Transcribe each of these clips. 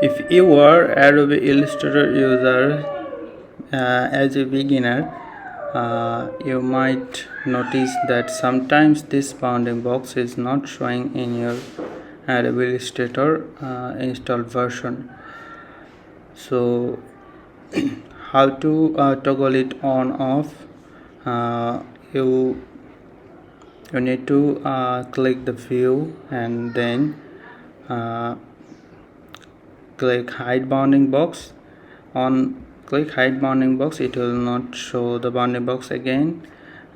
If you are Adobe Illustrator user as a beginner, you might notice that sometimes this bounding box is not showing in your Adobe Illustrator installed version. So how to toggle it on off? uh, you you need to click the view and then uh, click hide bounding box. On click hide bounding box, it will not show the bounding box again,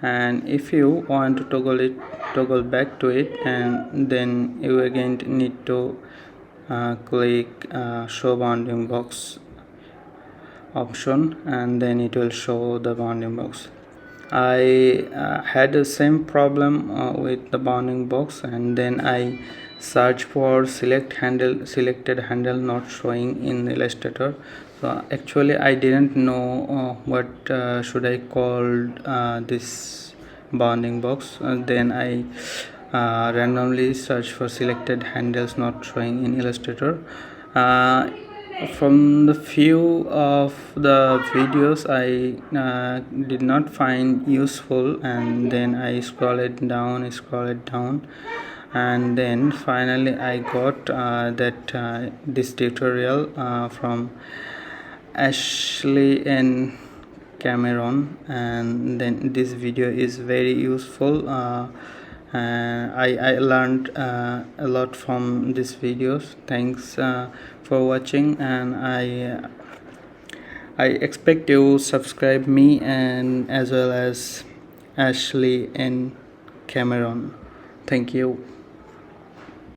and if you want to toggle back to it, and then you again need to click show bounding box option, and then it will show the bounding box. I had the same problem with the bounding box, and then I search for selected handle not showing in Illustrator. So actually I didn't know what should I call this bounding box. Then I randomly search for selected handles not showing in Illustrator. From the few of the videos I did not find useful, and then I scroll it down, and then finally I got this tutorial from Ashley and Cameron, and then this video is very useful. I learned a lot from these videos. Thanks for watching, and I expect you subscribe me, and as well as Ashley and Cameron. Thank you.